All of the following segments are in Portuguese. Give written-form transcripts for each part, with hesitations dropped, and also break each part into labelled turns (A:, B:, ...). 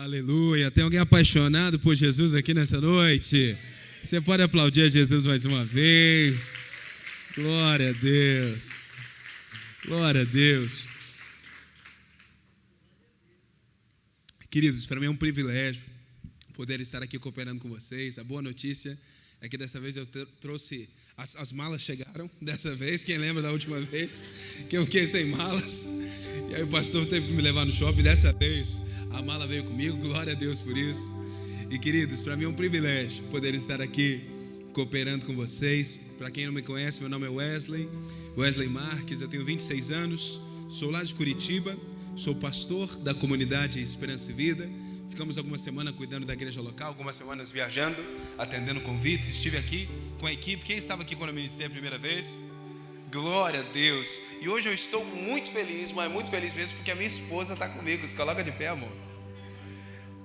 A: Aleluia. Tem alguém apaixonado por Jesus aqui nessa noite? Você pode aplaudir a Jesus mais uma vez. Glória a Deus. Glória a Deus. Queridos, para mim é um privilégio poder estar aqui cooperando com vocês. A boa notícia é que dessa vez eu trouxe... As malas chegaram dessa vez. Quem lembra da última vez que eu fiquei sem malas? E aí o pastor teve que me levar no shopping. Dessa vez a mala veio comigo. Glória a Deus por isso. E queridos, para mim é um privilégio poder estar aqui cooperando com vocês. Para quem não me conhece, meu nome é Wesley Marques. Eu tenho 26 anos. Sou lá de Curitiba. Sou pastor da comunidade Esperança e Vida. Ficamos algumas semanas cuidando da igreja local, algumas semanas viajando, atendendo convites. Estive aqui com a equipe. Quem estava aqui quando eu ministrei a primeira vez? Glória a Deus. E hoje eu estou muito feliz, mas muito feliz mesmo, porque a minha esposa está comigo. Se coloca de pé, amor.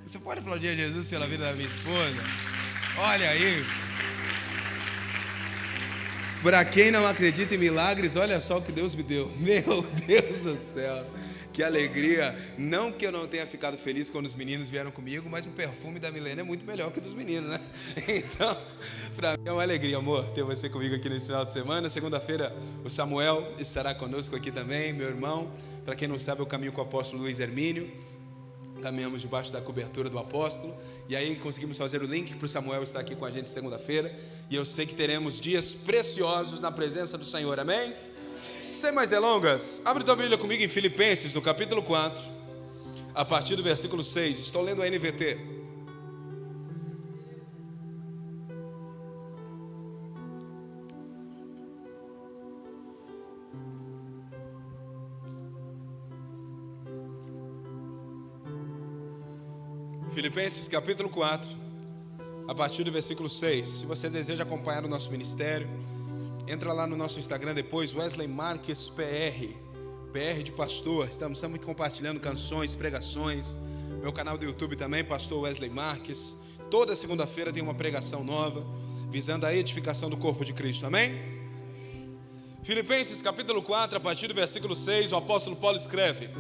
A: Você pode aplaudir a Jesus pela vida da minha esposa? Olha aí. Para quem não acredita em milagres, olha só o que Deus me deu. Meu Deus do céu. Que alegria, não que eu não tenha ficado feliz quando os meninos vieram comigo, mas o perfume da Milena é muito melhor que o dos meninos, né? Então, para mim é uma alegria, amor, ter você comigo aqui nesse final de semana. Segunda-feira o Samuel estará conosco aqui também, meu irmão. Para quem não sabe, eu caminho com o apóstolo Luiz Hermínio. Caminhamos debaixo da cobertura do apóstolo. E aí conseguimos fazer o link para o Samuel estar aqui com a gente segunda-feira. E eu sei que teremos dias preciosos na presença do Senhor, amém? Sem mais delongas, abre tua Bíblia comigo em Filipenses, no capítulo 4, a partir do versículo 6. Estou lendo a NVT. Filipenses capítulo 4, a partir do versículo 6. Se você deseja acompanhar o nosso ministério, entra lá no nosso Instagram depois, Wesley Marques PR de pastor. Estamos sempre compartilhando canções, pregações. Meu canal do YouTube também, pastor Wesley Marques. Toda segunda-feira tem uma pregação nova, visando a edificação do corpo de Cristo, amém? Filipenses capítulo 4, a partir do versículo 6, o apóstolo Paulo escreve: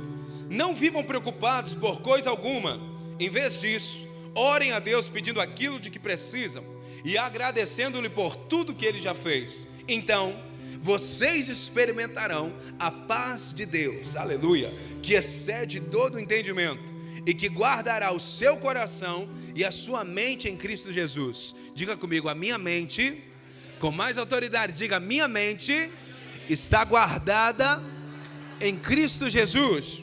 A: não vivam preocupados por coisa alguma, em vez disso, orem a Deus pedindo aquilo de que precisam e agradecendo-lhe por tudo que Ele já fez. Então, vocês experimentarão a paz de Deus, aleluia, que excede todo o entendimento e que guardará o seu coração e a sua mente em Cristo Jesus. Diga comigo, a minha mente, com mais autoridade, diga, minha mente está guardada em Cristo Jesus.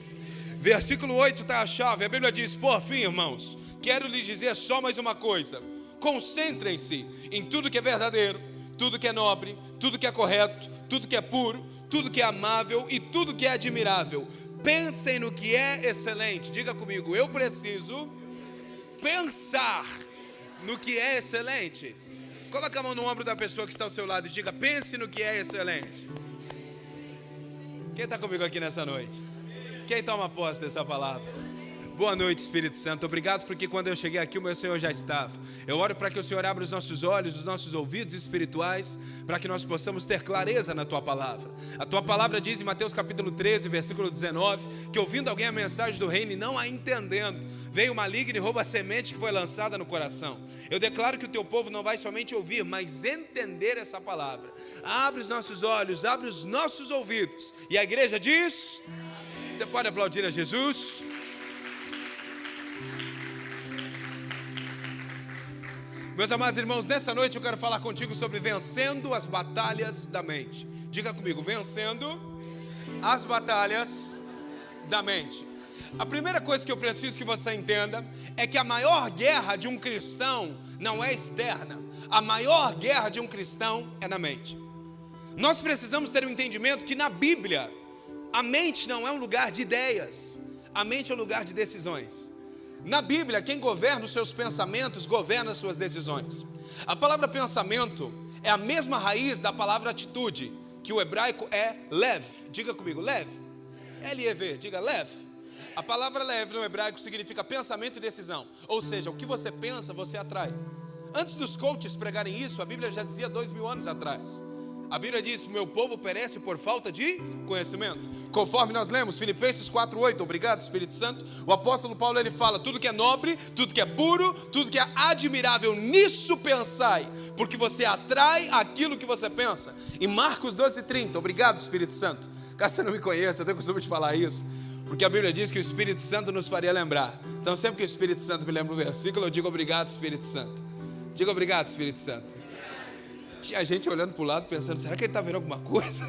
A: Versículo 8 está a chave. A Bíblia diz: por fim, irmãos, quero lhes dizer só mais uma coisa: concentrem-se em tudo que é verdadeiro, tudo que é nobre, tudo que é correto, tudo que é puro, tudo que é amável e tudo que é admirável. Pensem no que é excelente. Diga comigo, eu preciso pensar no que é excelente. Coloca a mão no ombro da pessoa que está ao seu lado e diga: pense no que é excelente. Quem está comigo aqui nessa noite? Quem toma posse dessa palavra? Boa noite, Espírito Santo. Obrigado porque quando eu cheguei aqui o meu Senhor já estava. Eu oro para que o Senhor abra os nossos olhos, os nossos ouvidos espirituais, para que nós possamos ter clareza na Tua palavra. A Tua palavra diz em Mateus capítulo 13, versículo 19, que ouvindo alguém a mensagem do reino e não a entendendo, veio o maligno e rouba a semente que foi lançada no coração. Eu declaro que o Teu povo não vai somente ouvir, mas entender essa palavra. Abre os nossos olhos, abre os nossos ouvidos. E a igreja diz: você pode aplaudir a Jesus? Meus amados irmãos, nessa noite eu quero falar contigo sobre vencendo as batalhas da mente. Diga comigo, vencendo as batalhas da mente. A primeira coisa que eu preciso que você entenda é que a maior guerra de um cristão não é externa. A maior guerra de um cristão é na mente. Nós precisamos ter um entendimento que na Bíblia a mente não é um lugar de ideias, a mente é um lugar de decisões. Na Bíblia, quem governa os seus pensamentos, governa as suas decisões. A palavra pensamento é a mesma raiz da palavra atitude, que o hebraico é lev. Diga comigo, lev. L-E-V, diga lev. A palavra lev no hebraico significa pensamento e decisão. Ou seja, o que você pensa, você atrai. Antes dos coaches pregarem isso, a Bíblia já dizia 2000 anos atrás: A Bíblia diz: meu povo perece por falta de conhecimento. Conforme nós lemos Filipenses 4:8, obrigado Espírito Santo, o apóstolo Paulo ele fala: tudo que é nobre, tudo que é puro, tudo que é admirável, nisso pensai, porque você atrai aquilo que você pensa. Em Marcos 12:30, obrigado Espírito Santo. Caso você não me conheça, eu tenho costume de falar isso, porque a Bíblia diz que o Espírito Santo nos faria lembrar. Então sempre que o Espírito Santo me lembra um versículo, eu digo obrigado Espírito Santo. Diga obrigado Espírito Santo. Tinha gente olhando para o lado pensando: será que ele está vendo alguma coisa?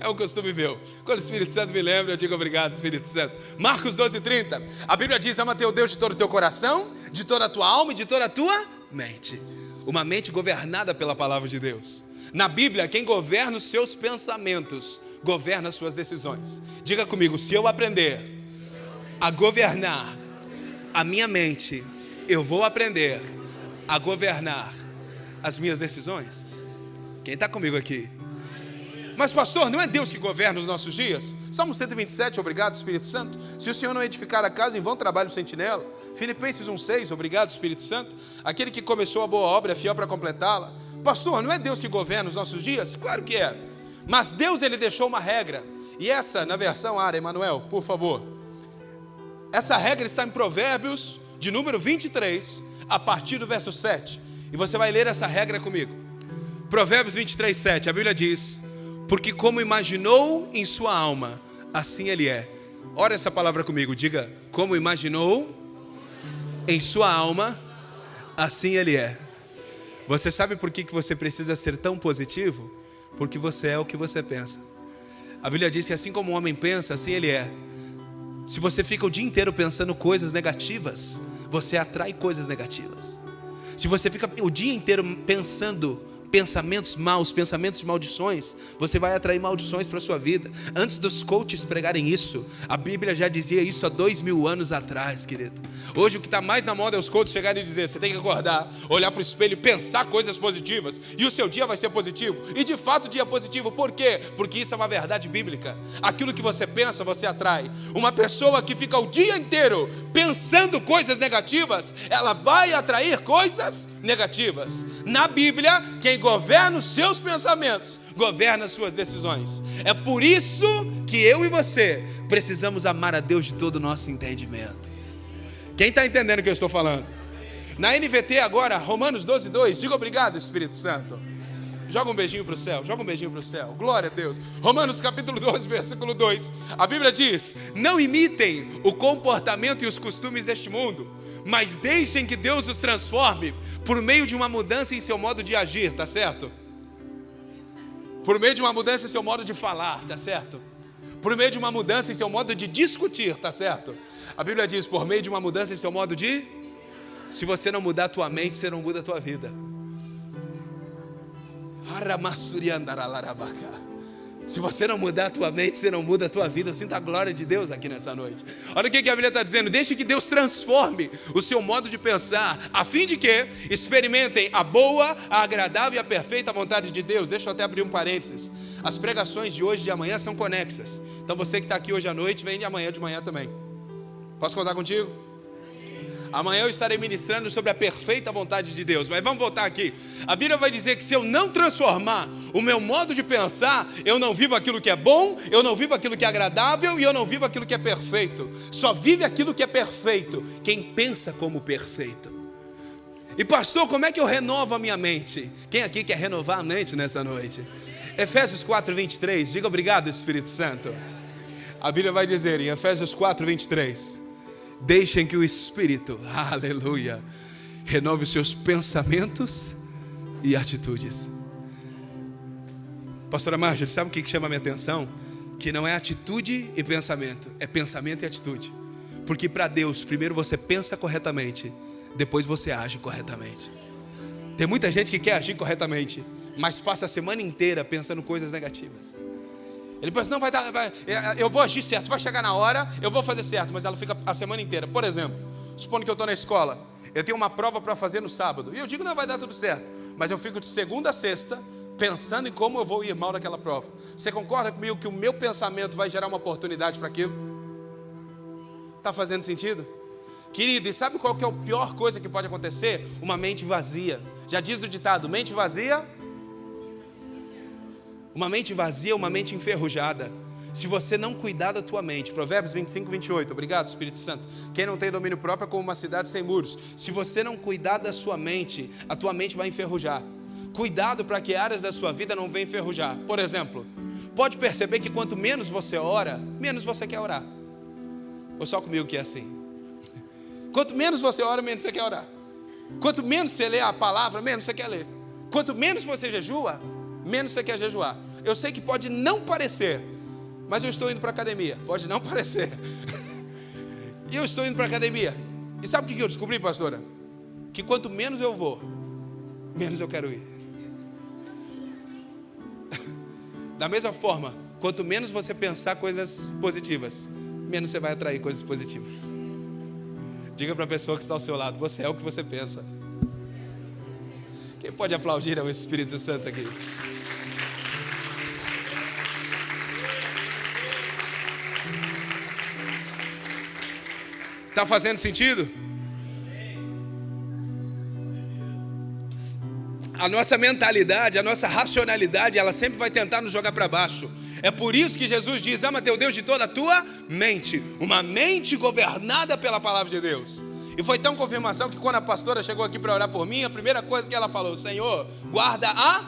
A: É um costume meu. Quando o Espírito Santo me lembra, eu digo obrigado Espírito Santo. Marcos 12:30, a Bíblia diz: ama teu Deus de todo o teu coração, de toda a tua alma e de toda a tua mente. Uma mente governada pela palavra de Deus. Na Bíblia, quem governa os seus pensamentos governa as suas decisões. Diga comigo: se eu aprender a governar a minha mente, eu vou aprender a governar as minhas decisões. Quem está comigo aqui? Mas pastor, não é Deus que governa os nossos dias? Salmo 127, obrigado Espírito Santo. Se o Senhor não edificar a casa, em vão trabalha o sentinela. Filipenses 1:6, obrigado Espírito Santo. Aquele que começou a boa obra é fiel para completá-la. Pastor, não é Deus que governa os nossos dias? Claro que é. Mas Deus ele deixou uma regra. E essa na versão ARA, Emanuel, por favor. Essa regra está em Provérbios de número 23, a partir do verso 7. E você vai ler essa regra comigo. Provérbios 23:7, a Bíblia diz: porque como imaginou em sua alma, assim ele é. Ora essa palavra comigo, diga: como imaginou em sua alma, assim ele é. Você sabe por que você precisa ser tão positivo? Porque você é o que você pensa. A Bíblia diz que assim como o homem pensa, assim ele é. Se você fica o dia inteiro pensando coisas negativas, você atrai coisas negativas. Se você fica o dia inteiro pensando pensamentos maus, pensamentos de maldições, você vai atrair maldições para a sua vida. Antes dos coaches pregarem isso, a Bíblia já dizia isso há 2000 anos atrás, querido. Hoje o que está mais na moda é os coaches chegarem e dizer: você tem que acordar, olhar para o espelho e pensar coisas positivas, e o seu dia vai ser positivo. E de fato o dia é positivo. Por quê? Porque isso é uma verdade bíblica. Aquilo que você pensa, você atrai. Uma pessoa que fica o dia inteiro pensando coisas negativas, ela vai atrair coisas negativas. Na Bíblia, quem governa os seus pensamentos governa as suas decisões. É por isso que eu e você precisamos amar a Deus de todo o nosso entendimento. Quem está entendendo o que eu estou falando? Na NVT agora, Romanos 12:2, diga obrigado Espírito Santo. Joga um beijinho para o céu, joga um beijinho para o céu. Glória a Deus. Romanos capítulo 12, versículo 2. A Bíblia diz: não imitem o comportamento e os costumes deste mundo, mas deixem que Deus os transforme por meio de uma mudança em seu modo de agir, tá certo? Por meio de uma mudança em seu modo de falar, tá certo? Por meio de uma mudança em seu modo de discutir, tá certo? A Bíblia diz: por meio de uma mudança em seu modo de... Se você não mudar a tua mente, você não muda a tua vida. Se você não mudar a tua mente, você não muda a tua vida. Sinta a glória de Deus aqui nessa noite. Olha o que a Bíblia está dizendo: deixe que Deus transforme o seu modo de pensar, a fim de que experimentem a boa, a agradável e a perfeita vontade de Deus. Deixa eu até abrir um parênteses. As pregações de hoje e de amanhã são conexas. Então você que está aqui hoje à noite, vem de manhã também. Posso contar contigo? Amanhã eu estarei ministrando sobre a perfeita vontade de Deus. Mas vamos voltar aqui. A Bíblia vai dizer que se eu não transformar o meu modo de pensar, eu não vivo aquilo que é bom, eu não vivo aquilo que é agradável e eu não vivo aquilo que é perfeito. Só vive aquilo que é perfeito quem pensa como perfeito. E pastor, como é que eu renovo a minha mente? Quem aqui quer renovar a mente nessa noite? Efésios 4:23, diga obrigado Espírito Santo. A Bíblia vai dizer em Efésios 4:23: deixem que o Espírito, aleluia, renove os seus pensamentos e atitudes. Pastora Marjorie, sabe o que chama a minha atenção? Que não é atitude e pensamento, é pensamento e atitude. Porque para Deus, primeiro você pensa corretamente, depois você age corretamente. Tem muita gente que quer agir corretamente, mas passa a semana inteira pensando coisas negativas. Ele pensa: não, eu vou agir certo, vai chegar na hora, eu vou fazer certo. Mas ela fica a semana inteira. Por exemplo, supondo que eu estou na escola, eu tenho uma prova para fazer no sábado, e eu digo: não, vai dar tudo certo. Mas eu fico de segunda a sexta pensando em como eu vou ir mal naquela prova. Você concorda comigo que o meu pensamento vai gerar uma oportunidade para aquilo? Está fazendo sentido? Querido, e sabe qual que é a pior coisa que pode acontecer? Uma mente vazia. Já diz o ditado: mente vazia. Uma mente vazia é uma mente enferrujada. Se você não cuidar da tua mente, Provérbios 25, 28, obrigado Espírito Santo. Quem não tem domínio próprio é como uma cidade sem muros. Se você não cuidar da sua mente, a tua mente vai enferrujar. Cuidado para que áreas da sua vida não venham enferrujar. Por exemplo, pode perceber que quanto menos você ora, menos você quer orar. Ou só comigo que é assim? Quanto menos você ora, menos você quer orar. Quanto menos você lê a palavra, menos você quer ler. Quanto menos você jejua, menos você quer jejuar. Eu sei que pode não parecer, mas eu estou indo para a academia. Pode não parecer. E eu estou indo para a academia. E sabe o que eu descobri, pastora? Que quanto menos eu vou, menos eu quero ir. Da mesma forma, quanto menos você pensar coisas positivas, menos você vai atrair coisas positivas. Diga para a pessoa que está ao seu lado: você é o que você pensa. Quem pode aplaudir ao Espírito Santo aqui? Está fazendo sentido? A nossa mentalidade, a nossa racionalidade, ela sempre vai tentar nos jogar para baixo. É por isso que Jesus diz: ama teu Deus de toda a tua mente. Uma mente governada pela palavra de Deus. E foi tão confirmação que quando a pastora chegou aqui para orar por mim, a primeira coisa que ela falou: Senhor, guarda a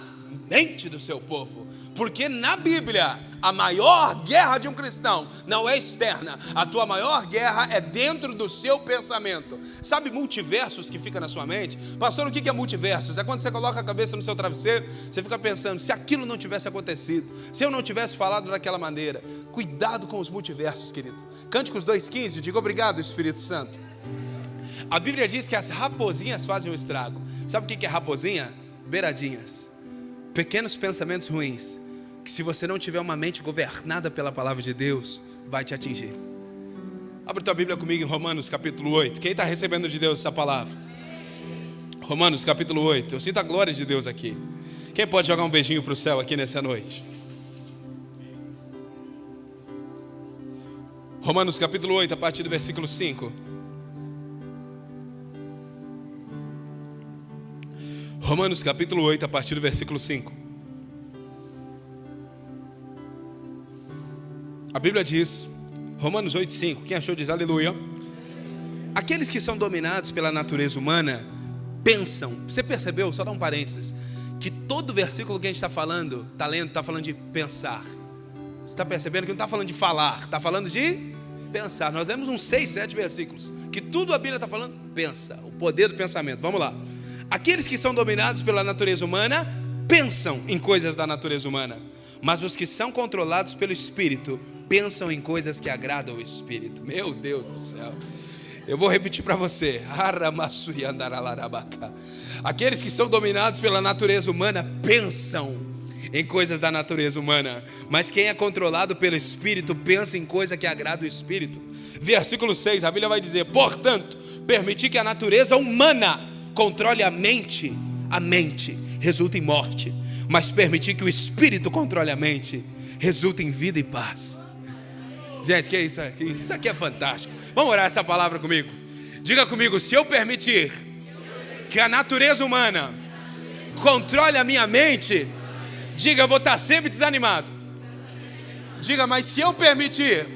A: mente do seu povo. Porque na Bíblia, a maior guerra de um cristão não é externa. A tua maior guerra é dentro do seu pensamento. Sabe multiversos que fica na sua mente? Pastor, o que é multiversos? É quando você coloca a cabeça no seu travesseiro, você fica pensando: se aquilo não tivesse acontecido, se eu não tivesse falado daquela maneira. Cuidado com os multiversos, querido. Cânticos 2,15, diga obrigado, Espírito Santo. A Bíblia diz que as raposinhas fazem o estrago. Sabe o que é raposinha? Beiradinhas. Pequenos pensamentos ruins, que se você não tiver uma mente governada pela palavra de Deus, vai te atingir. Abre tua Bíblia comigo em Romanos capítulo 8. Quem está recebendo de Deus essa palavra? Romanos capítulo 8. Eu sinto a glória de Deus aqui. Quem pode jogar um beijinho para o céu aqui nessa noite? Romanos capítulo 8, a partir do versículo 5. Romanos capítulo 8, a partir do versículo 5. A Bíblia diz, Romanos 8, 5, quem achou diz aleluia. Aqueles que são dominados pela natureza humana pensam. Você percebeu, só dá um parênteses, que todo versículo que a gente está falando, está lendo, está falando de pensar. Você está percebendo que não está falando de falar, está falando de pensar. Nós lemos uns 6, 7 versículos, que tudo a Bíblia está falando, pensa, o poder do pensamento. Vamos lá. Aqueles que são dominados pela natureza humana pensam em coisas da natureza humana, mas os que são controlados pelo Espírito pensam em coisas que agradam o Espírito. Meu Deus do céu. Eu vou repetir para você. Aqueles que são dominados pela natureza humana pensam em coisas da natureza humana, mas quem é controlado pelo Espírito pensa em coisa que agrada o Espírito. Versículo 6, a Bíblia vai dizer: portanto, permitir que a natureza humana controle a mente resulta em morte, mas permitir que o Espírito controle a mente resulta em vida e paz. Gente, que é isso aqui? Isso aqui é fantástico. Vamos orar essa palavra comigo. Diga comigo: se eu permitir que a natureza humana controle a minha mente, diga, eu vou estar sempre desanimado. Diga, mas se eu permitir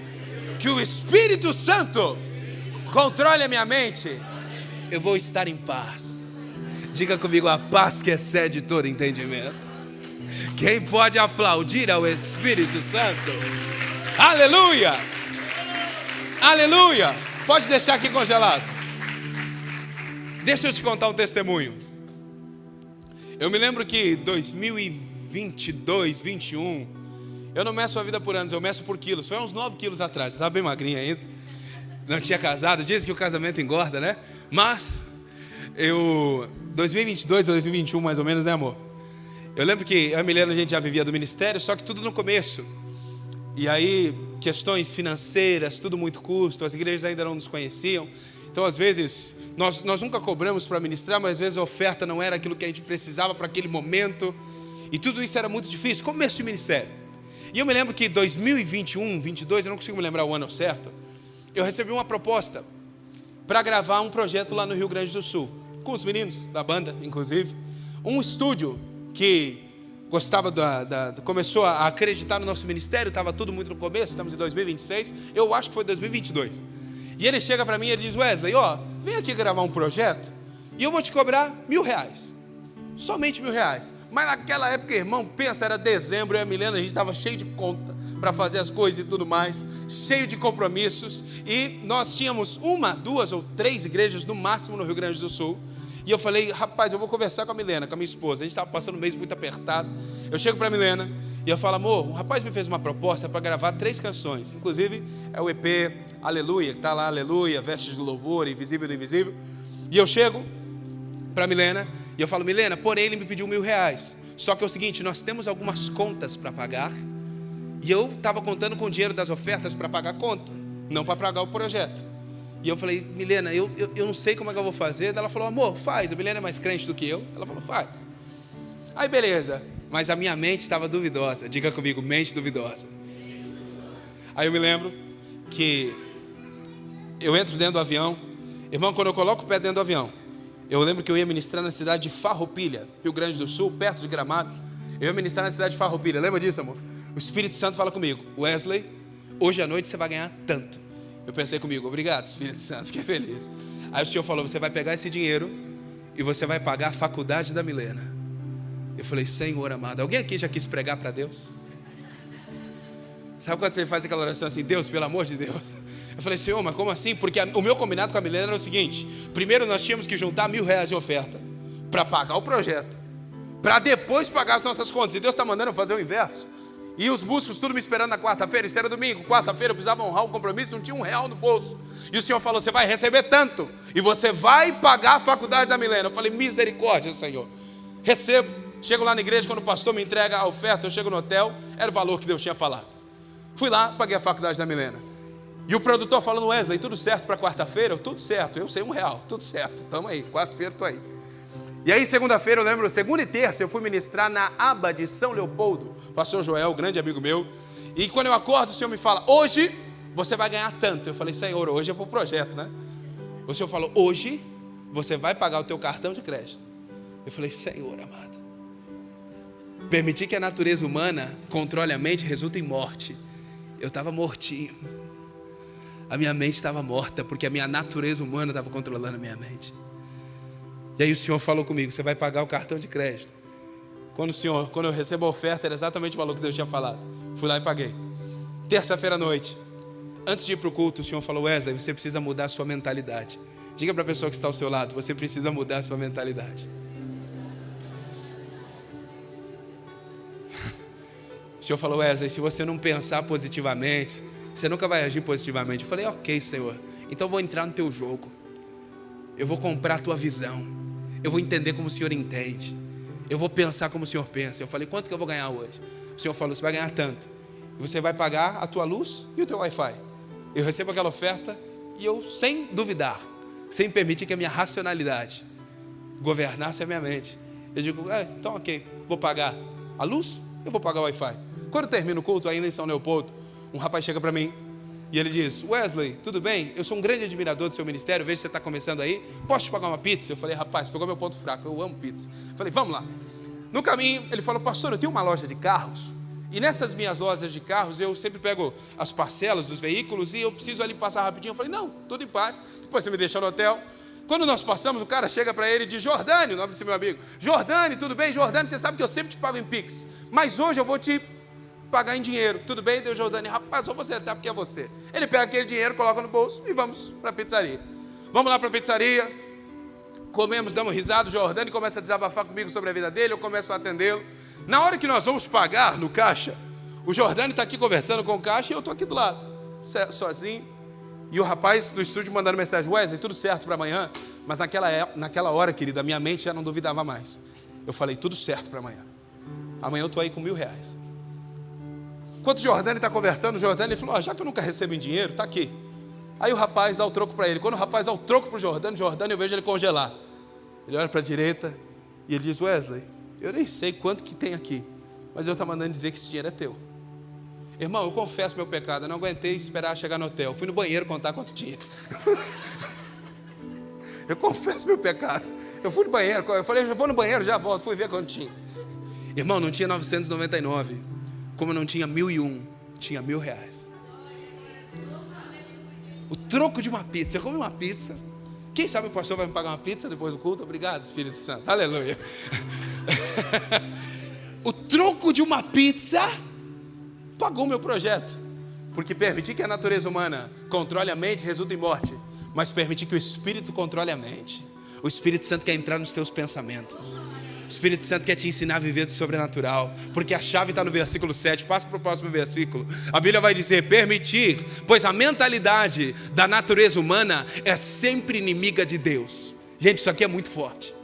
A: que o Espírito Santo controle a minha mente, eu vou estar em paz. Diga comigo: a paz que excede todo entendimento. Quem pode aplaudir ao Espírito Santo? Aleluia! Aleluia! Pode deixar aqui congelado. Deixa eu te contar um testemunho. Eu me lembro que 2022, 21, eu não meço a vida por anos, eu meço por quilos. Foi uns 9 quilos atrás, eu estava bem magrinha ainda. Não tinha casado, dizem que o casamento engorda, né? Mas 2022, 2021 mais ou menos, né, amor? Eu lembro que eu e a Milena, a gente já vivia do ministério, só que tudo no começo. E aí, questões financeiras, tudo muito custo, as igrejas ainda não nos conheciam. Então, às vezes, nós nunca cobramos para ministrar, mas às vezes a oferta não era aquilo que a gente precisava para aquele momento. E tudo isso era muito difícil, começo de ministério. E eu me lembro que 2021, 22, eu não consigo me lembrar o ano certo, eu recebi uma proposta para gravar um projeto lá no Rio Grande do Sul, com os meninos da banda, inclusive. Um estúdio que gostava começou a acreditar no nosso ministério, estava tudo muito no começo, estamos em 2026, eu acho que foi 2022. E ele chega para mim e ele diz: Wesley, vem aqui gravar um projeto e eu vou te cobrar R$1.000, somente R$1.000. Mas naquela época, irmão, pensa, era dezembro, eu e a Milena, a gente estava cheio de conta para fazer as coisas e tudo mais, cheio de compromissos, e nós tínhamos 1, 2 ou 3 igrejas no máximo no Rio Grande do Sul. E eu falei: rapaz, eu vou conversar com a Milena, com a minha esposa. A gente estava passando um mês muito apertado. Eu chego para a Milena e eu falo: amor, o rapaz me fez uma proposta para gravar 3 canções. Inclusive é o EP Aleluia, que está lá, Aleluia, Vestes do Louvor, Invisível do Invisível. E eu chego para a Milena e eu falo: Milena, porém ele me pediu R$1.000. Só que é o seguinte, nós temos algumas contas para pagar. E eu estava contando com o dinheiro das ofertas para pagar a conta, não para pagar o projeto. E eu falei: Milena, eu não sei como é que eu vou fazer. Ela falou: amor, faz. A Milena é mais crente do que eu. Ela falou: faz. Aí beleza, mas a minha mente estava duvidosa. Diga comigo, mente duvidosa. Aí eu me lembro que eu entro dentro do avião. Irmão, quando eu coloco o pé dentro do avião, eu lembro que eu ia ministrar na cidade de Farroupilha, Rio Grande do Sul, perto de Gramado. Eu ia ministrar na cidade de Farroupilha. Lembra disso, amor? O Espírito Santo fala comigo: Wesley, hoje à noite você vai ganhar tanto. Eu pensei comigo: obrigado, Espírito Santo, fiquei feliz. Aí o Senhor falou: você vai pegar esse dinheiro e você vai pagar a faculdade da Milena. Eu falei: Senhor amado, alguém aqui já quis pregar para Deus? Sabe quando você faz aquela oração assim: Deus, pelo amor de Deus? Eu falei: Senhor, mas como assim? Porque o meu combinado com a Milena era o seguinte: primeiro nós tínhamos que juntar R$1.000 de oferta para pagar o projeto, para depois pagar as nossas contas. E Deus está mandando eu fazer o inverso. E os músicos tudo me esperando na quarta-feira. Isso era domingo, quarta-feira eu precisava honrar o compromisso, não tinha R$1 no bolso. E o Senhor falou: você vai receber tanto e você vai pagar a faculdade da Milena. Eu falei: misericórdia, Senhor. Recebo, chego lá na igreja, quando o pastor me entrega a oferta, eu chego no hotel, era o valor que Deus tinha falado. Fui lá, paguei a faculdade da Milena. E o produtor falando: Wesley, tudo certo para quarta-feira? Tudo certo, eu sei R$1, tudo certo, estamos aí, quarta-feira estou aí. E aí segunda-feira, eu lembro, segunda e terça eu fui ministrar na aba de São Leopoldo, pastor Joel, grande amigo meu. E quando eu acordo, o Senhor me fala: hoje você vai ganhar tanto. Eu falei: Senhor, hoje é para o projeto, né? O Senhor falou: hoje você vai pagar o teu cartão de crédito. Eu falei: Senhor amado, permitir que a natureza humana controle a mente resulta em morte. Eu estava mortinho, a minha mente estava morta, porque a minha natureza humana estava controlando a minha mente. E aí o Senhor falou comigo: você vai pagar o cartão de crédito. Quando eu recebo a oferta, era exatamente o valor que Deus tinha falado. Fui lá e paguei. Terça-feira à noite, antes de ir para o culto, o Senhor falou: Wesley, você precisa mudar a sua mentalidade. Diga para a pessoa que está ao seu lado: você precisa mudar a sua mentalidade. O Senhor falou: Wesley, se você não pensar positivamente, você nunca vai agir positivamente. Eu falei: ok, Senhor, então eu vou entrar no teu jogo. Eu vou comprar a tua visão. Eu vou entender como o Senhor entende. Eu vou pensar como o Senhor pensa. Eu falei: quanto que eu vou ganhar hoje? O Senhor falou: você vai ganhar tanto. E você vai pagar a tua luz e o teu Wi-Fi. Eu recebo aquela oferta e eu, sem duvidar, sem permitir que a minha racionalidade governasse a minha mente, eu digo: então ok, vou pagar a luz, eu vou pagar o Wi-Fi. Quando termina o culto, ainda em São Leopoldo, um rapaz chega para mim e ele diz: Wesley, tudo bem? Eu sou um grande admirador do seu ministério, vejo que você está começando aí, posso te pagar uma pizza? Eu falei: rapaz, pegou meu ponto fraco, eu amo pizza. Eu falei: vamos lá. No caminho, ele falou: pastor, eu tenho uma loja de carros, e nessas minhas lojas de carros, eu sempre pego as parcelas dos veículos, e eu preciso ali passar rapidinho. Eu falei: não, tudo em paz, depois você me deixa no hotel. Quando nós passamos, o cara chega para ele e diz: Jordânia, o nome desse meu amigo: Jordânia, tudo bem? Jordânia, você sabe que eu sempre te pago em Pix, mas hoje eu vou te pagar em dinheiro, tudo bem? Deu Jordânia: rapaz, só você até porque é você. Ele pega aquele dinheiro, coloca no bolso e vamos para a pizzaria. Vamos lá para a pizzaria, comemos, damos risada. O Jordânia começa a desabafar comigo sobre a vida dele, eu começo a atendê-lo. Na hora que nós vamos pagar no caixa, o Jordânia está aqui conversando com o caixa e eu estou aqui do lado, sozinho. E o rapaz do estúdio mandando mensagem: Wesley, tudo certo para amanhã? Mas naquela hora, querida, a minha mente já não duvidava mais. Eu falei: tudo certo para amanhã. Amanhã eu estou aí com R$1.000. Enquanto o Jordânia está conversando, o Jordânia falou: já que eu nunca recebo em dinheiro, está aqui. Aí o rapaz dá o troco para ele. Quando o rapaz dá o troco para o Jordânia, eu vejo ele congelar. Ele olha para a direita e ele diz: Wesley, eu nem sei quanto que tem aqui, mas eu estou mandando dizer que esse dinheiro é teu. Irmão, eu confesso meu pecado, eu não aguentei esperar chegar no hotel. Eu fui no banheiro contar quanto tinha. Eu confesso meu pecado. Eu fui no banheiro, eu falei: eu vou no banheiro, já volto. Fui ver quanto tinha. Irmão, não tinha 999, como não tinha 1.001, tinha R$1.000. O troco de uma pizza. Eu comi uma pizza. Quem sabe o pastor vai me pagar uma pizza depois do culto? Obrigado, Espírito Santo. Aleluia. O troco de uma pizza pagou o meu projeto. Porque permitir que a natureza humana controle a mente resulta em morte, mas permitir que o Espírito controle a mente. O Espírito Santo quer entrar nos teus pensamentos. O Espírito Santo quer te ensinar a viver do sobrenatural. Porque a chave está no versículo 7. Passa para o próximo versículo. A Bíblia vai dizer: permitir, pois a mentalidade da natureza humana é sempre inimiga de Deus. Gente, isso aqui é muito forte.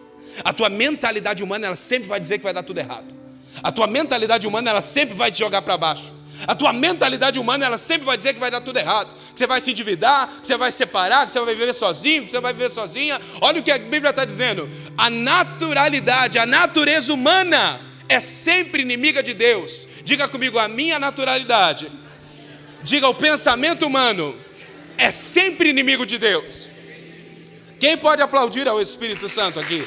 A: A tua mentalidade humana, ela sempre vai dizer que vai dar tudo errado. A tua mentalidade humana, ela sempre vai te jogar para baixo. A tua mentalidade humana, ela sempre vai dizer que vai dar tudo errado, que você vai se endividar, que você vai se separar, que você vai viver sozinho, que você vai viver sozinha. Olha o que a Bíblia está dizendo: a naturalidade, a natureza humana é sempre inimiga de Deus. Diga comigo: a minha naturalidade, diga, o pensamento humano é sempre inimigo de Deus. Quem pode aplaudir ao Espírito Santo aqui?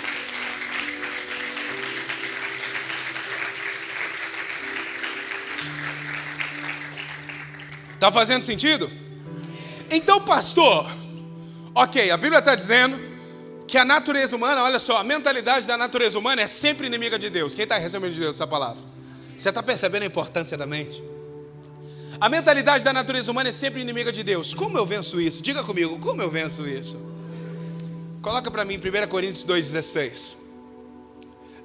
A: Está fazendo sentido? Então, pastor, ok, a Bíblia está dizendo que a natureza humana, olha só, a mentalidade da natureza humana é sempre inimiga de Deus. Quem está recebendo de Deus essa palavra? Você está percebendo a importância da mente? A mentalidade da natureza humana é sempre inimiga de Deus. Como eu venço isso? Diga comigo, como eu venço isso? Coloca para mim 1 Coríntios 2,16.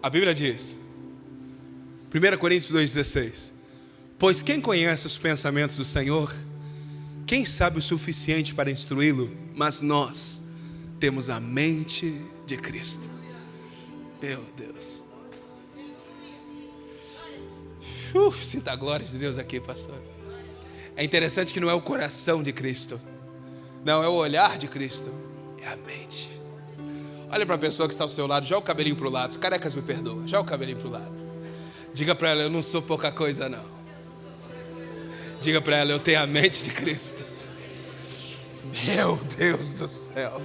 A: A Bíblia diz, 1 Coríntios 2,16: pois quem conhece os pensamentos do Senhor, quem sabe o suficiente para instruí-lo? Mas nós temos a mente de Cristo. Meu Deus. Sinta a glória de Deus aqui, pastor. É interessante que não é o coração de Cristo, não, é o olhar de Cristo, é a mente. Olha para a pessoa que está ao seu lado, joga o cabelinho para o lado. Os carecas me perdoam, joga o cabelinho para o lado. Diga para ela: eu não sou pouca coisa não. Diga para ela: eu tenho a mente de Cristo. Meu Deus do céu.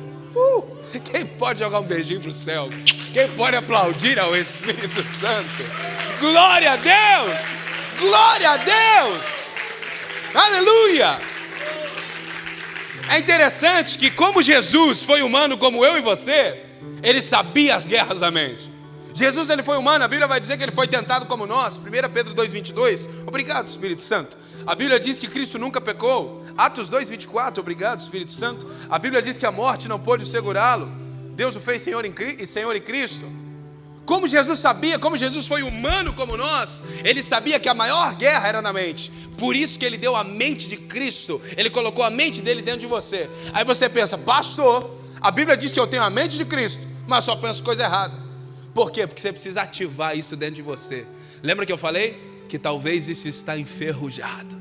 A: Quem pode jogar um beijinho para o céu? Quem pode aplaudir ao Espírito Santo? Glória a Deus! Glória a Deus! Aleluia! É interessante que, como Jesus foi humano como eu e você, ele sabia as guerras da mente. Jesus, ele foi humano, a Bíblia vai dizer que ele foi tentado como nós. 1 Pedro 2,22, obrigado, Espírito Santo. A Bíblia diz que Cristo nunca pecou. Atos 2,24, obrigado, Espírito Santo. A Bíblia diz que a morte não pôde segurá-lo. Deus o fez Senhor em Cristo. Como Jesus sabia, como Jesus foi humano como nós, ele sabia que a maior guerra era na mente. Por isso que ele deu a mente de Cristo, ele colocou a mente dele dentro de você. Aí você pensa: pastor, a Bíblia diz que eu tenho a mente de Cristo, mas só penso coisa errada. Por quê? Porque você precisa ativar isso dentro de você. Lembra que eu falei? Que talvez isso está enferrujado.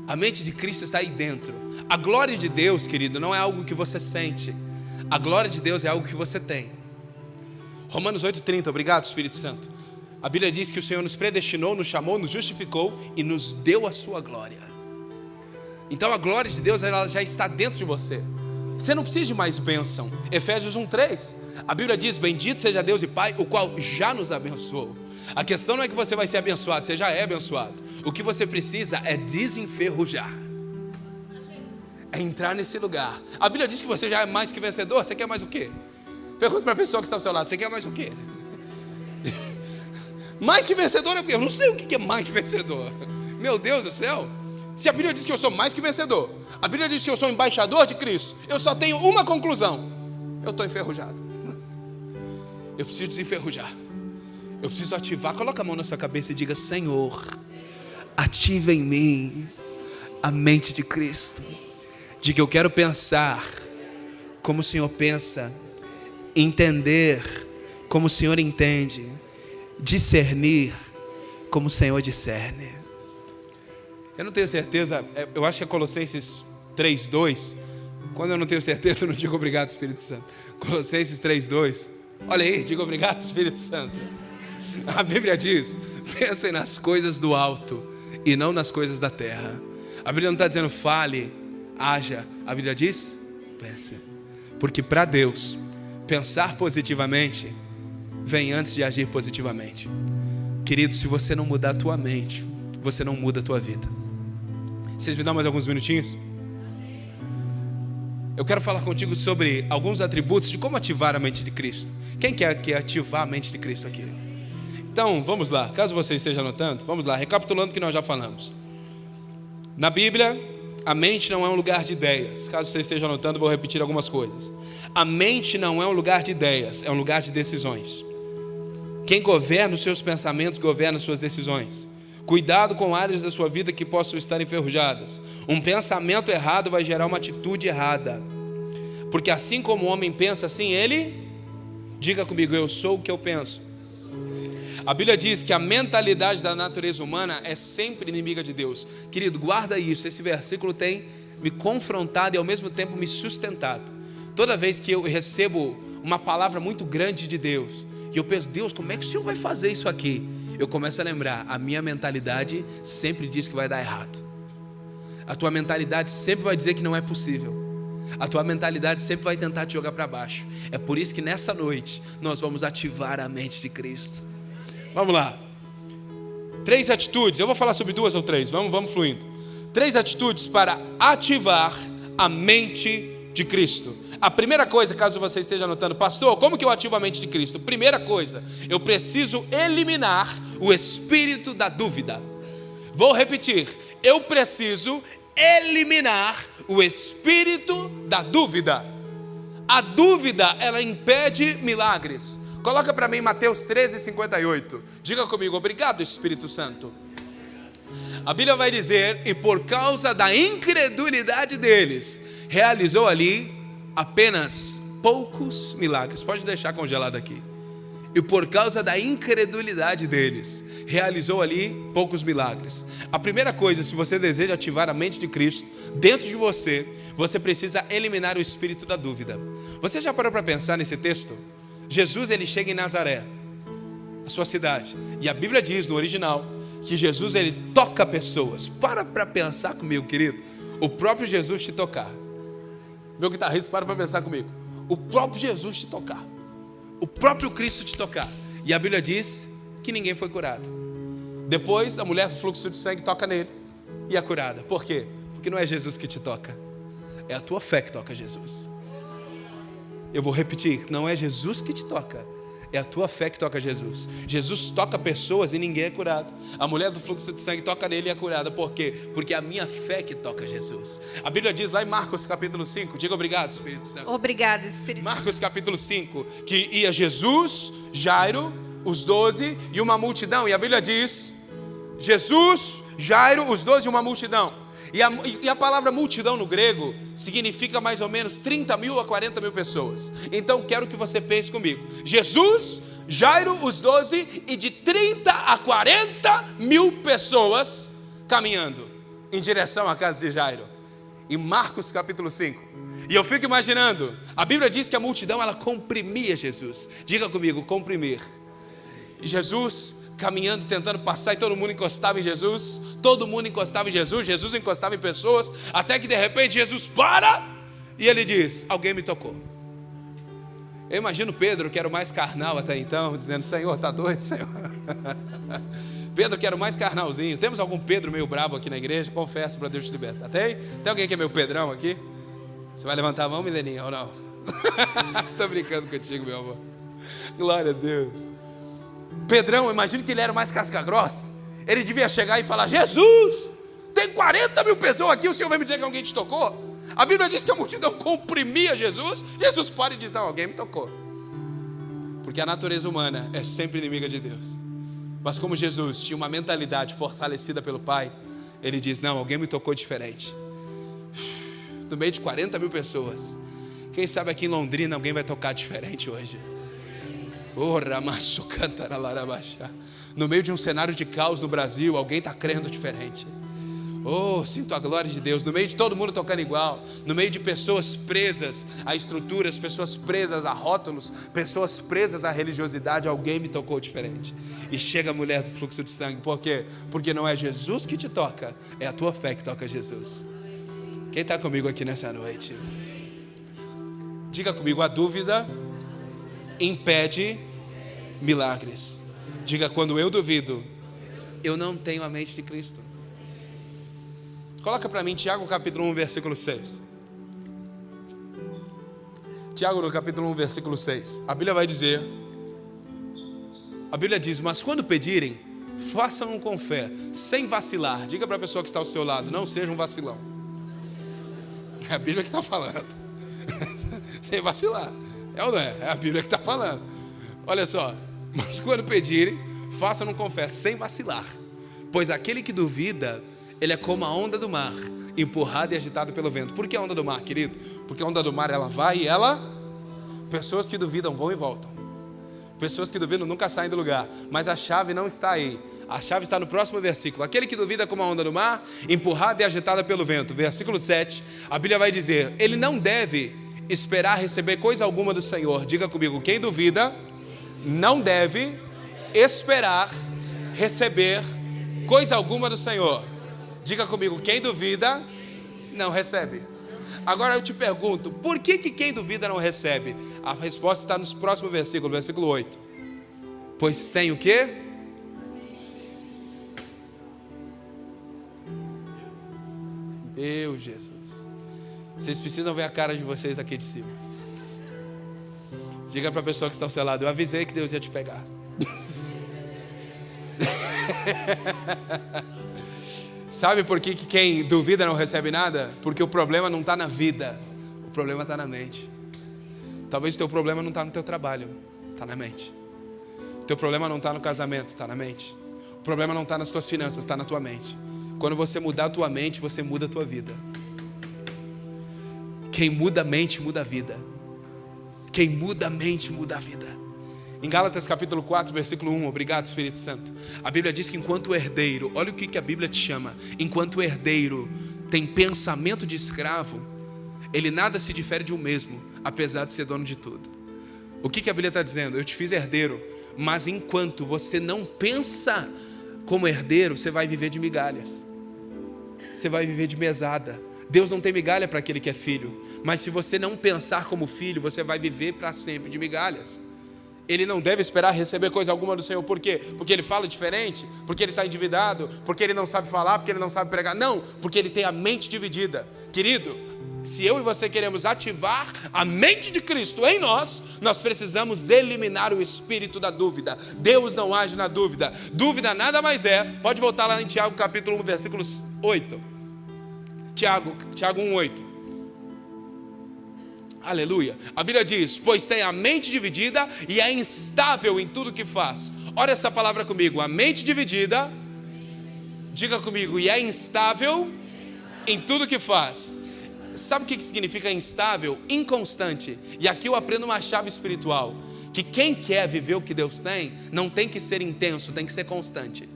A: A mente de Cristo está aí dentro. A glória de Deus, querido, não é algo que você sente. A glória de Deus é algo que você tem. Romanos 8,30, obrigado, Espírito Santo. A Bíblia diz que o Senhor nos predestinou, nos chamou, nos justificou e nos deu a sua glória. Então a glória de Deus, ela já está dentro de você. Você não precisa de mais bênção. Efésios 1,3, a Bíblia diz: bendito seja Deus e Pai, o qual já nos abençoou. A questão não é que você vai ser abençoado, você já é abençoado. O que você precisa é desenferrujar, é entrar nesse lugar. A Bíblia diz que você já é mais que vencedor. Você quer mais o quê? Pergunta para a pessoa que está ao seu lado: você quer mais o quê? Mais que vencedor é o quê? Eu não sei o que é mais que vencedor. Meu Deus do céu. Se a Bíblia diz que eu sou mais que vencedor, a Bíblia diz que eu sou embaixador de Cristo, eu só tenho uma conclusão: eu estou enferrujado. Eu preciso desenferrujar. Eu preciso ativar. Coloca a mão na sua cabeça e diga: Senhor, ativa em mim a mente de Cristo. Diga: eu quero pensar como o Senhor pensa, entender como o Senhor entende, discernir como o Senhor discerne. Eu não tenho certeza, eu acho que é Colossenses 3,2. Quando eu não tenho certeza, eu não digo obrigado, Espírito Santo. Colossenses 3,2. Olha aí, diga obrigado, Espírito Santo. A Bíblia diz: pensem nas coisas do alto e não nas coisas da terra. A Bíblia não está dizendo fale, haja. A Bíblia diz: pense. Porque para Deus, pensar positivamente vem antes de agir positivamente. Querido, se você não mudar a tua mente, você não muda a tua vida. Vocês me dão mais alguns minutinhos? Eu quero falar contigo sobre alguns atributos de como ativar a mente de Cristo. Quem quer ativar a mente de Cristo aqui? Então, vamos lá. Caso você esteja anotando, vamos lá. Recapitulando o que nós já falamos. Na Bíblia, a mente não é um lugar de ideias. Caso você esteja anotando, vou repetir algumas coisas. A mente não é um lugar de ideias, é um lugar de decisões. Quem governa os seus pensamentos, governa as suas decisões. Cuidado com áreas da sua vida que possam estar enferrujadas. Um pensamento errado vai gerar uma atitude errada. Porque assim como o homem pensa, assim ele... Diga comigo, eu sou o que eu penso. A Bíblia diz que a mentalidade da natureza humana é sempre inimiga de Deus. Querido, guarda isso. Esse versículo tem me confrontado e ao mesmo tempo me sustentado. Toda vez que eu recebo uma palavra muito grande de Deus, e eu penso, Deus, como é que o Senhor vai fazer isso aqui? Eu começo a lembrar, a minha mentalidade sempre diz que vai dar errado. A tua mentalidade sempre vai dizer que não é possível. A tua mentalidade sempre vai tentar te jogar para baixo. É por isso que nessa noite nós vamos ativar a mente de Cristo. Vamos lá. 3 atitudes, eu vou falar sobre 2 ou 3, vamos fluindo. 3 atitudes para ativar a mente de Cristo. A primeira coisa, caso você esteja anotando, pastor, como que eu ativo a mente de Cristo? Primeira coisa, eu preciso eliminar o espírito da dúvida. Vou repetir, eu preciso eliminar o espírito da dúvida. A dúvida, ela impede milagres. Coloca para mim Mateus 13:58. Diga comigo, obrigado Espírito Santo. A Bíblia vai dizer, e por causa da incredulidade deles, realizou ali apenas poucos milagres. Pode deixar congelado aqui. E por causa da incredulidade deles, realizou ali poucos milagres. A primeira coisa, se você deseja ativar a mente de Cristo dentro de você, você precisa eliminar o espírito da dúvida. Você já parou para pensar nesse texto? Jesus, ele chega em Nazaré, a sua cidade, e a Bíblia diz no original que Jesus, ele toca pessoas. Para pensar comigo, querido. O próprio Jesus te tocar. Meu guitarrista, para pensar comigo. O próprio Jesus te tocar. O próprio Cristo te tocar. E a Bíblia diz que ninguém foi curado. Depois a mulher do fluxo de sangue toca nele e é curada. Por quê? Porque não é Jesus que te toca, é a tua fé que toca Jesus. Eu vou repetir, não é Jesus que te toca, é a tua fé que toca Jesus. Jesus toca pessoas e ninguém é curado. A mulher do fluxo de sangue toca nele e é curada. Por quê? Porque é a minha fé que toca Jesus. A Bíblia diz lá em Marcos capítulo 5, diga obrigado Espírito Santo.
B: Obrigado Espírito.
A: Marcos capítulo 5, que ia Jesus, Jairo, os 12 e uma multidão. E a Bíblia diz, Jesus, Jairo, os 12 e uma multidão. E a palavra multidão no grego significa mais ou menos 30 mil a 40 mil pessoas. Então quero que você pense comigo. Jesus, Jairo, os 12 e de 30 a 40 mil pessoas caminhando em direção à casa de Jairo. Em Marcos capítulo 5. E eu fico imaginando, a Bíblia diz que a multidão ela comprimia Jesus. Diga comigo, comprimir. E Jesus caminhando, tentando passar, e todo mundo encostava em Jesus. Todo mundo encostava em Jesus. Jesus encostava em pessoas. Até que de repente Jesus para e ele diz, alguém me tocou. Eu imagino Pedro, que era o mais carnal até então, dizendo, Senhor, tá doido, Senhor? Pedro, que era o mais carnalzinho. Temos algum Pedro meio brabo aqui na igreja? Confesso para Deus te libertar. Tem alguém que é meu Pedrão aqui? Você vai levantar a mão, Mileninha, ou não? Tô brincando contigo, meu amor. Glória a Deus. Pedrão, eu imagino que ele era o mais casca grossa. Ele devia chegar e falar, Jesus, tem 40 mil pessoas aqui, o Senhor vai me dizer que alguém te tocou? A Bíblia diz que a multidão comprimia Jesus. Jesus para e diz, não, alguém me tocou. Porque a natureza humana é sempre inimiga de Deus. Mas como Jesus tinha uma mentalidade fortalecida pelo Pai, ele diz, não, alguém me tocou diferente. No meio de 40 mil pessoas, quem sabe aqui em Londrina alguém vai tocar diferente hoje. No meio de um cenário de caos no Brasil, alguém está crendo diferente. Oh, sinto a glória de Deus. No meio de todo mundo tocando igual, no meio de pessoas presas a estruturas, pessoas presas a rótulos, pessoas presas à religiosidade, alguém me tocou diferente. E chega a mulher do fluxo de sangue. Por quê? Porque não é Jesus que te toca, é a tua fé que toca Jesus. Quem está comigo aqui nessa noite? Diga comigo, a dúvida impede milagres. Diga: quando eu duvido, eu não tenho a mente de Cristo. Coloca para mim Tiago capítulo 1, versículo 6. Tiago no capítulo 1, versículo 6. A Bíblia vai dizer, a Bíblia diz: mas quando pedirem, façam com fé, sem vacilar. Diga para a pessoa que está ao seu lado: não seja um vacilão. É a Bíblia que está falando. Sem vacilar. É ou não é? É a Bíblia que está falando. Olha só: mas quando pedirem, façam com fé, sem vacilar. Pois aquele que duvida, ele é como a onda do mar, empurrado e agitado pelo vento. Por que a onda do mar, querido? Porque a onda do mar, ela vai e ela... Pessoas que duvidam vão e voltam. Pessoas que duvidam nunca saem do lugar. Mas a chave não está aí. A chave está no próximo versículo. Aquele que duvida como a onda do mar, empurrada e agitada pelo vento. Versículo 7, a Bíblia vai dizer: ele não deve esperar receber coisa alguma do Senhor. Diga comigo: quem duvida não deve esperar receber coisa alguma do Senhor. Diga comigo: quem duvida não recebe. Agora eu te pergunto, por que quem duvida não recebe? A resposta está no próximo versículo, versículo 8. Pois tem o quê? Meu Jesus. Vocês precisam ver a cara de vocês aqui de cima. Diga para a pessoa que está ao seu lado: eu avisei que Deus ia te pegar. Sabe por que quem duvida não recebe nada? Porque o problema não está na vida, o problema está na mente. Talvez o teu problema não está no teu trabalho, está na mente. O teu problema não está no casamento, está na mente. O problema não está nas tuas finanças, está na tua mente. Quando você mudar a tua mente, você muda a tua vida. Quem muda a mente, muda a vida. Quem muda a mente, muda a vida. Em Gálatas capítulo 4, versículo 1, obrigado Espírito Santo. A Bíblia diz que enquanto herdeiro, olha o que a Bíblia te chama. Enquanto herdeiro tem pensamento de escravo, ele nada se difere de um mesmo, apesar de ser dono de tudo. O que a Bíblia está dizendo? Eu te fiz herdeiro, mas enquanto você não pensa como herdeiro, você vai viver de migalhas. Você vai viver de mesada. Deus não tem migalha para aquele que é filho. Mas se você não pensar como filho, você vai viver para sempre de migalhas. Ele não deve esperar receber coisa alguma do Senhor. Por quê? Porque ele fala diferente? Porque ele está endividado? Porque ele não sabe falar? Porque ele não sabe pregar? Não, porque ele tem a mente dividida. Querido, se eu e você queremos ativar a mente de Cristo em nós, nós precisamos eliminar o espírito da dúvida. Deus não age na dúvida. Dúvida nada mais é. Pode voltar lá em Tiago capítulo 1, versículo 8. Tiago 1, 8. Aleluia. A Bíblia diz: pois tem a mente dividida e é instável em tudo que faz. Olha essa palavra comigo: a mente dividida, diga comigo, e é instável em tudo que faz. Sabe o que significa instável? Inconstante. E aqui eu aprendo uma chave espiritual, que quem quer viver o que Deus tem, não tem que ser intenso, tem que ser constante.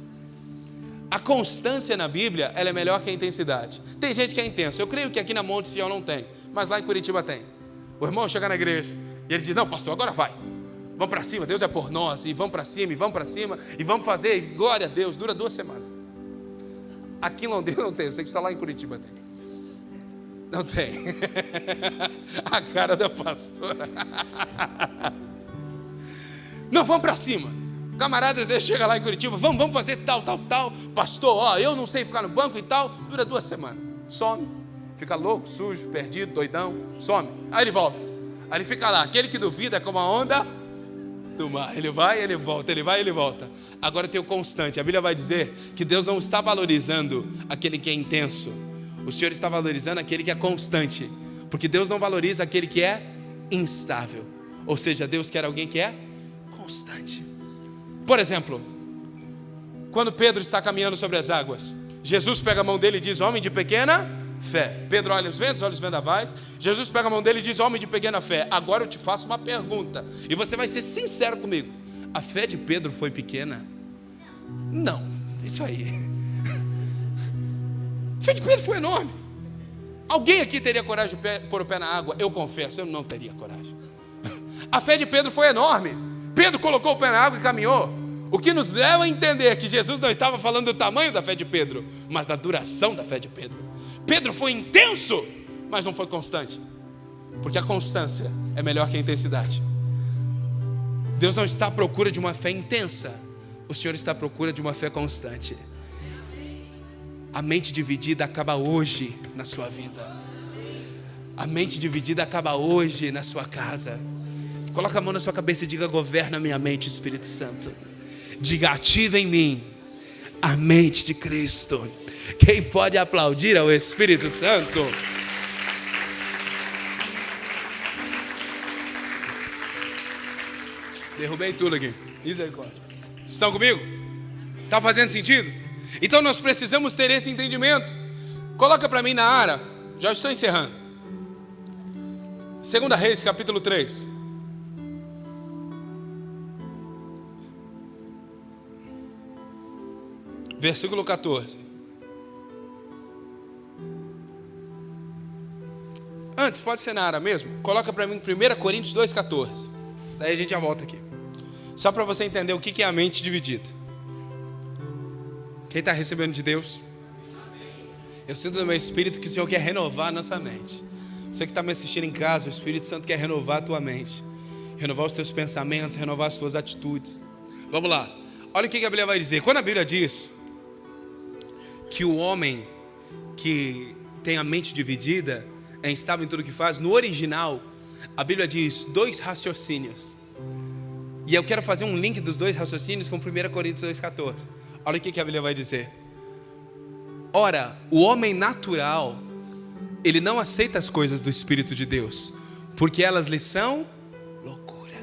A: A constância na Bíblia, ela é melhor que a intensidade. Tem gente que é intensa. Eu creio que aqui na Monte Sião não tem, mas lá em Curitiba tem. O irmão chega na igreja e ele diz: não, pastor, agora vai. Vamos para cima, Deus é por nós. E vamos para cima, e vamos para cima, e vamos fazer, e glória a Deus. Dura 2 semanas. Aqui em Londrina não tem, eu sei que só lá em Curitiba tem. Não tem. A cara da pastora. Não, vamos para cima. Camarada, às vezes chega lá em Curitiba: vamos fazer tal. Pastor, ó, eu não sei ficar no banco e tal. Dura 2 semanas, some. Fica louco, sujo, perdido, doidão, some. Aí ele volta. Aí ele fica lá. Aquele que duvida é como a onda do mar. Ele vai, ele volta, ele vai, ele volta. Agora tem o constante. A Bíblia vai dizer que Deus não está valorizando aquele que é intenso. O Senhor está valorizando aquele que é constante. Porque Deus não valoriza aquele que é instável. Ou seja, Deus quer alguém que é constante. Por exemplo, quando Pedro está caminhando sobre as águas, Jesus pega a mão dele e diz: homem de pequena fé. Pedro olha os ventos, olha os vendavais. Jesus pega a mão dele e diz: homem de pequena fé. Agora eu te faço uma pergunta, e você vai ser sincero comigo: a fé de Pedro foi pequena? Não, isso aí. A fé de Pedro foi enorme. Alguém aqui teria coragem de pôr o pé na água? Eu confesso, eu não teria coragem. A fé de Pedro foi enorme. Pedro colocou o pé na água e caminhou. O que nos leva a entender que Jesus não estava falando do tamanho da fé de Pedro, mas da duração da fé de Pedro. Pedro foi intenso, mas não foi constante. Porque a constância é melhor que a intensidade. Deus não está à procura de uma fé intensa, o Senhor está à procura de uma fé constante. A mente dividida acaba hoje na sua vida. A mente dividida acaba hoje na sua casa. Coloca a mão na sua cabeça e diga: governa a minha mente, Espírito Santo. Diga: ativa em mim a mente de Cristo. Quem pode aplaudir ao Espírito Santo? Derrubei tudo aqui. Misericórdia. Estão comigo? Está fazendo sentido? Então nós precisamos ter esse entendimento. Coloca para mim na Ara. Já estou encerrando. 2 Reis, capítulo 3. Versículo 14. Antes, pode ser na Ara mesmo. Coloca para mim 1 Coríntios 2,14. Daí a gente já volta aqui. Só para você entender o que é a mente dividida. Quem está recebendo de Deus? Eu sinto no meu espírito que o Senhor quer renovar a nossa mente. Você que está me assistindo em casa, o Espírito Santo quer renovar a tua mente, renovar os teus pensamentos, renovar as tuas atitudes. Vamos lá. Olha o que a Bíblia vai dizer. Quando a Bíblia diz que o homem que tem a mente dividida é instável em tudo que faz, no original a Bíblia diz 2 raciocínios. E eu quero fazer um link dos 2 raciocínios com 1 Coríntios 2,14. Olha o que a Bíblia vai dizer. Ora, o homem natural, ele não aceita as coisas do Espírito de Deus, porque elas lhe são loucura.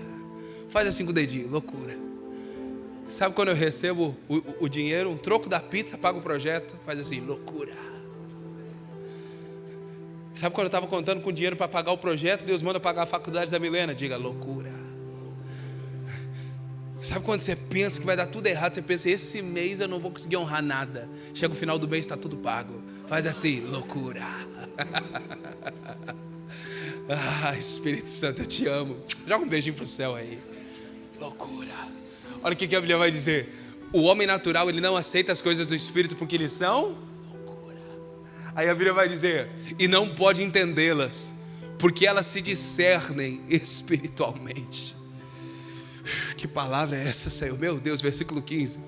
A: Faz assim com o dedinho, loucura. Sabe quando eu recebo o dinheiro, um troco da pizza, pago o projeto, faz assim, loucura. Sabe quando eu estava contando com dinheiro para pagar o projeto, Deus manda pagar a faculdade da Milena, diga loucura. Sabe quando você pensa que vai dar tudo errado, você pensa, esse mês eu não vou conseguir honrar nada, chega o final do mês, está tudo pago, faz assim, loucura. Ah, Espírito Santo, eu te amo. Joga um beijinho pro céu aí. Loucura. Olha o que a Bíblia vai dizer. O homem natural, ele não aceita as coisas do Espírito porque eles são loucura. Aí a Bíblia vai dizer, e não pode entendê-las, porque elas se discernem espiritualmente. Que palavra é essa, Senhor? Meu Deus, versículo 15.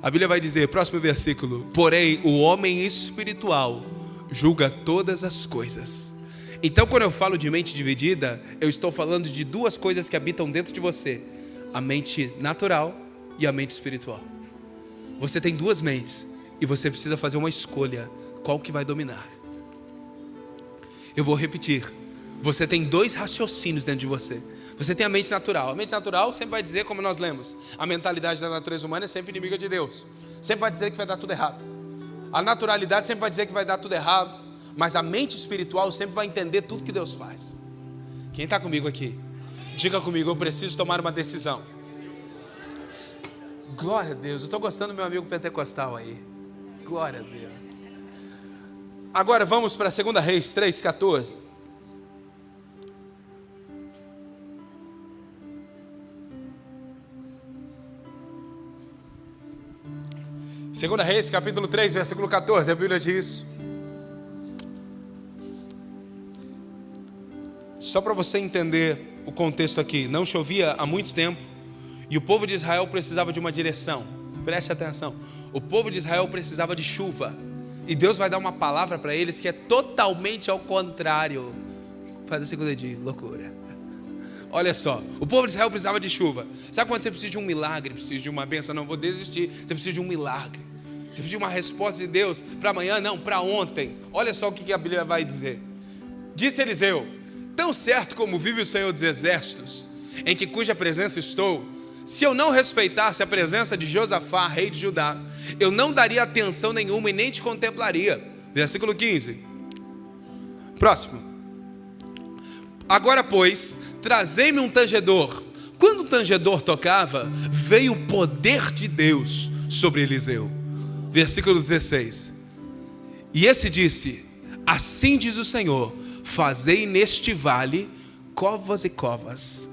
A: A Bíblia vai dizer, próximo versículo: porém, o homem espiritual julga todas as coisas. Então, quando eu falo de mente dividida, eu estou falando de 2 coisas que habitam dentro de você: a mente natural e a mente espiritual. Você tem 2 mentes e você precisa fazer uma escolha. Qual que vai dominar? Eu vou repetir. Você tem 2 raciocínios dentro de você. Você tem a mente natural. A mente natural sempre vai dizer, como nós lemos, a mentalidade da natureza humana é sempre inimiga de Deus. Sempre vai dizer que vai dar tudo errado. A naturalidade sempre vai dizer que vai dar tudo errado. Mas a mente espiritual sempre vai entender tudo que Deus faz. Quem está comigo aqui? Diga comigo, eu preciso tomar uma decisão. Glória a Deus. Eu estou gostando do meu amigo pentecostal aí. Glória a Deus. Agora vamos para 2 Reis 3,14. Segunda Reis, capítulo 3, versículo 14, a Bíblia diz: só para você entender o contexto aqui, não chovia há muito tempo, e o povo de Israel precisava de uma direção. Preste atenção, o povo de Israel precisava de chuva, e Deus vai dar uma palavra para eles que é totalmente ao contrário. Faz assim com o dedinho, loucura. Olha só, o povo de Israel precisava de chuva. Sabe quando você precisa de um milagre, precisa de uma bênção? Não vou desistir, você precisa de um milagre. Você precisa de uma resposta de Deus para amanhã? Não, para ontem. Olha só o que a Bíblia vai dizer. Disse Eliseu: tão certo como vive o Senhor dos Exércitos, em cuja presença estou, se eu não respeitasse a presença de Josafá, rei de Judá, eu não daria atenção nenhuma e nem te contemplaria. Versículo 15. Próximo. Agora, pois, trazei-me um tangedor. Quando o tangedor tocava, veio o poder de Deus sobre Eliseu. Versículo 16. E esse disse: assim diz o Senhor, fazei neste vale covas e covas.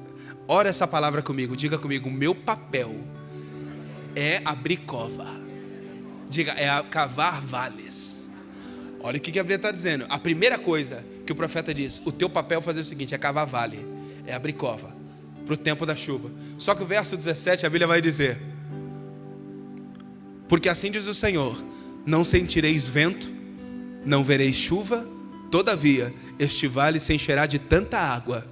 A: Ora essa palavra comigo, diga comigo: meu papel é abrir cova. Diga, é cavar vales. Olha o que a Bíblia está dizendo. A primeira coisa que o profeta diz: o teu papel é fazer o seguinte, é cavar vale, é abrir cova. para o tempo da chuva. Só que o verso 17, a Bíblia vai dizer: porque assim diz o Senhor, não sentireis vento, não vereis chuva, todavia este vale se encherá de tanta água,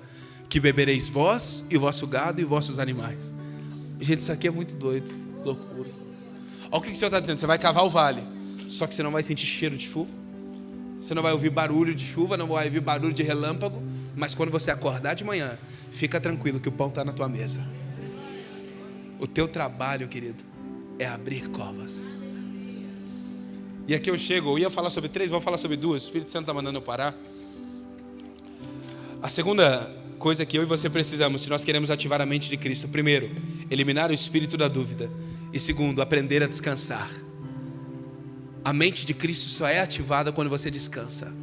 A: que bebereis vós e o vosso gado e vossos animais. Gente, isso aqui é muito doido, loucura. Olha o que o Senhor está dizendo: você vai cavar o vale, só que você não vai sentir cheiro de chuva, você não vai ouvir barulho de chuva, não vai ouvir barulho de relâmpago, mas quando você acordar de manhã, fica tranquilo que o pão está na tua mesa. O teu trabalho, querido, é abrir covas. E aqui eu chego, eu ia falar sobre 3, vou falar sobre 2. O Espírito Santo está mandando eu parar. A segunda coisa que eu e você precisamos, se nós queremos ativar a mente de Cristo: primeiro, eliminar o espírito da dúvida, e segundo, aprender a descansar. A mente de Cristo só é ativada quando você descansa.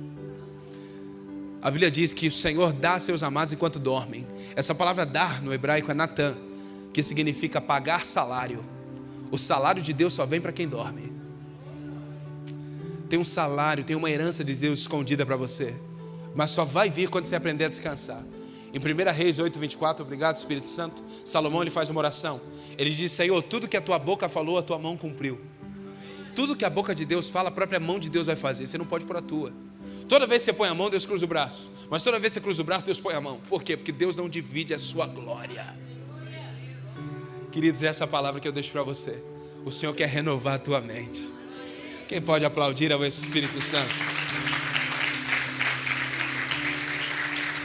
A: A Bíblia diz que o Senhor dá a seus amados enquanto dormem. Essa palavra dar no hebraico é Natan, que significa pagar salário. O salário de Deus só vem para quem dorme. Tem um salário, tem uma herança de Deus escondida para você, mas só vai vir quando você aprender a descansar. Em 1 Reis 8:24, obrigado Espírito Santo, Salomão ele faz uma oração. Ele diz: Senhor, tudo que a tua boca falou, a tua mão cumpriu. Tudo que a boca de Deus fala, a própria mão de Deus vai fazer. Você não pode pôr a tua. Toda vez que você põe a mão, Deus cruza o braço. Mas toda vez que você cruza o braço, Deus põe a mão. Por quê? Porque Deus não divide a sua glória. Queridos, essa é a palavra que eu deixo para você. O Senhor quer renovar a tua mente. Quem pode aplaudir ao Espírito Santo?